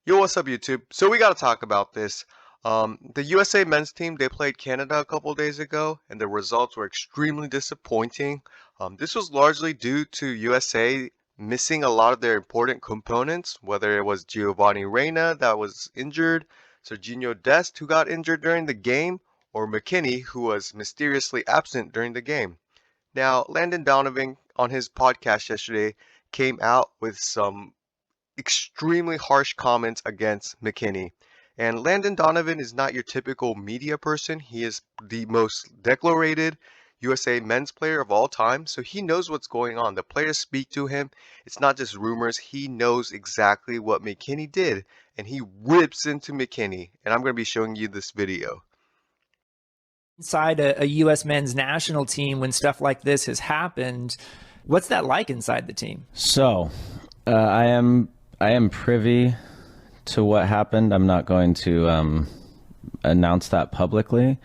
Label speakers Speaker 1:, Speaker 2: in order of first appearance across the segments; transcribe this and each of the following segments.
Speaker 1: Yo, what's up, YouTube? So we got to talk about this. The USA men's team, they played Canada a couple days ago, and the results were extremely disappointing. This was largely due to USA missing a lot of their important components, whether it was Giovanni Reyna that was injured, Serginho Dest who got injured during the game, or McKennie who was mysteriously absent during the game. Now, Landon Donovan on his podcast yesterday came out with some extremely harsh comments against McKinney. And Landon Donovan is not your typical media person. He is the most decorated USA men's player of all time, so he knows what's going on. The players speak to him. It's not just rumors. He knows exactly what McKinney did, and he rips into McKinney. And I'm going to be showing you this video.
Speaker 2: Inside a U.S. men's national team when stuff like this has happened, what's that like inside the team?
Speaker 3: So, I am privy to what happened. I'm not going to announce that publicly.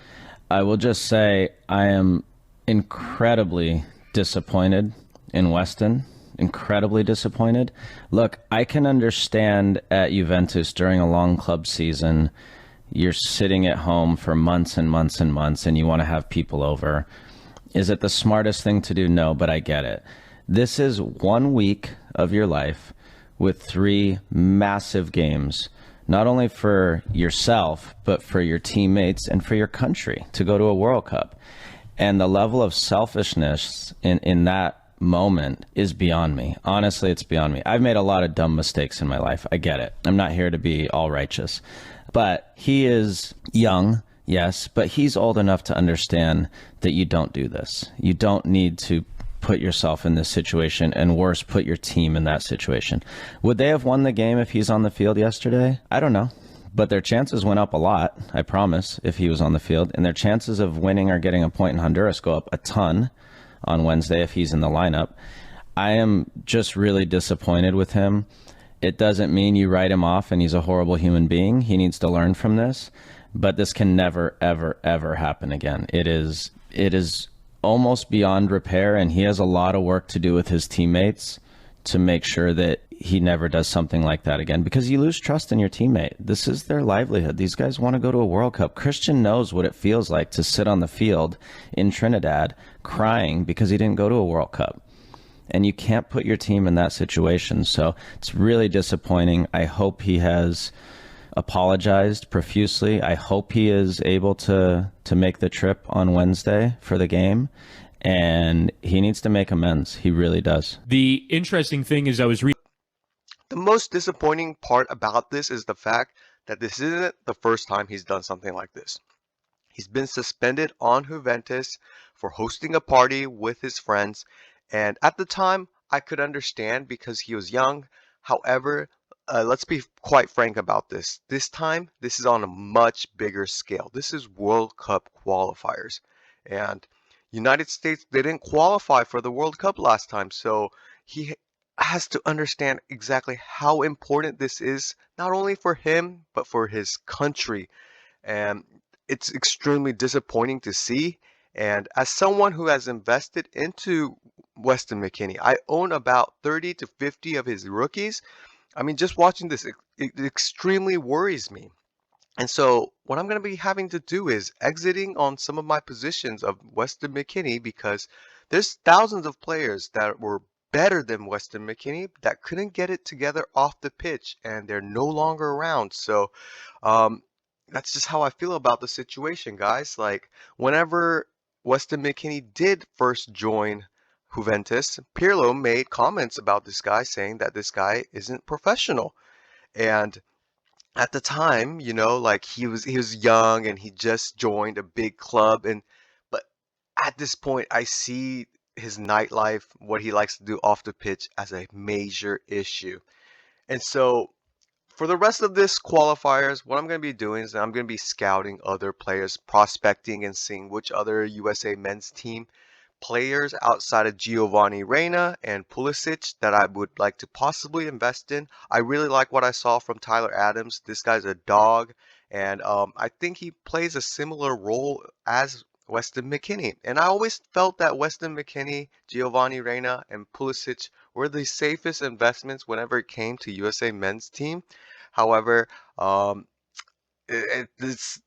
Speaker 3: I will just say I am incredibly disappointed in Weston. Incredibly disappointed. Look, I can understand at Juventus during a long club season, you're sitting at home for months and months and months and you want to have people over. Is it the smartest thing to do? No, but I get it. This is 1 week of your life with 3 massive games, not only for yourself, but for your teammates and for your country to go to a World Cup. And the level of selfishness in that moment is beyond me. Honestly, it's beyond me. I've made a lot of dumb mistakes in my life. I get it. I'm not here to be all righteous. But he is young, yes, but he's old enough to understand that you don't do this. You don't need to put yourself in this situation, and worse, put your team in that situation. Would they have won the game if he's on the field yesterday? I don't know. But their chances went up a lot, I promise, if he was on the field. And their chances of winning or getting a point in Honduras go up a ton on Wednesday if he's in the lineup. I am just really disappointed with him. It doesn't mean you write him off and he's a horrible human being. He needs to learn from this. But this can never, ever, ever happen again. It is almost beyond repair, and he has a lot of work to do with his teammates to make sure that he never does something like that again, because you lose trust in your teammate. This is their livelihood. These guys want to go to a World Cup. Christian knows what it feels like to sit on the field in Trinidad crying because he didn't go to a World Cup. And you can't put your team in that situation. So it's really disappointing. I hope he has apologized profusely. I hope he is able to make the trip on Wednesday for the game. And he needs to make amends. He really does.
Speaker 4: The interesting thing is
Speaker 1: The most disappointing part about this is the fact that this isn't the first time he's done something like this. He's been suspended on Juventus for hosting a party with his friends. And at the time, I could understand because he was young. However, let's be quite frank about this. This time, this is on a much bigger scale. This is World Cup qualifiers. And United States didn't qualify for the World Cup last time. So he has to understand exactly how important this is, not only for him, but for his country. And it's extremely disappointing to see. And as someone who has invested into Weston Mckennie, I own about 30 to 50 of his rookies. I mean, just watching this, it extremely worries me. And so what I'm going to be having to do is exiting on some of my positions of Weston McKennie, because there's thousands of players that were better than Weston McKennie that couldn't get it together off the pitch, and they're no longer around. So that's just how I feel about the situation, guys. Like, whenever Weston McKennie did first join Juventus, Pirlo made comments about this guy saying that this guy isn't professional. And at the time, like he was young and he just joined a big club, but at this point I see his nightlife, what he likes to do off the pitch, as a major issue. And so for the rest of this qualifiers, what I'm going to be doing is I'm going to be scouting other players, prospecting, and seeing which other USA men's team players outside of Giovanni Reyna and Pulisic that I would like to possibly invest in. I really like what I saw from Tyler Adams. This guy's a dog, and I think he plays a similar role as Weston McKennie. And I always felt that Weston McKennie, Giovanni Reyna, and Pulisic were the safest investments whenever it came to USA men's team. However, this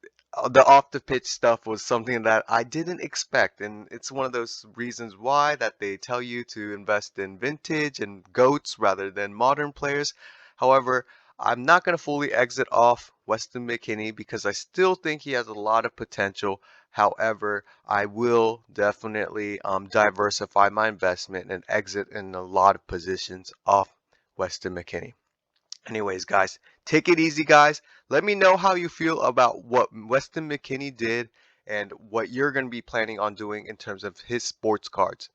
Speaker 1: the off the pitch stuff was something that I didn't expect, and it's one of those reasons why that they tell you to invest in vintage and GOATs rather than modern players. However, I'm not going to fully exit off Weston McKennie because I still think he has a lot of potential. However, I will definitely diversify my investment and exit in a lot of positions off Weston McKennie. Anyways, guys, take it easy, guys. Let me know how you feel about what Weston McKennie did and what you're going to be planning on doing in terms of his sports cards.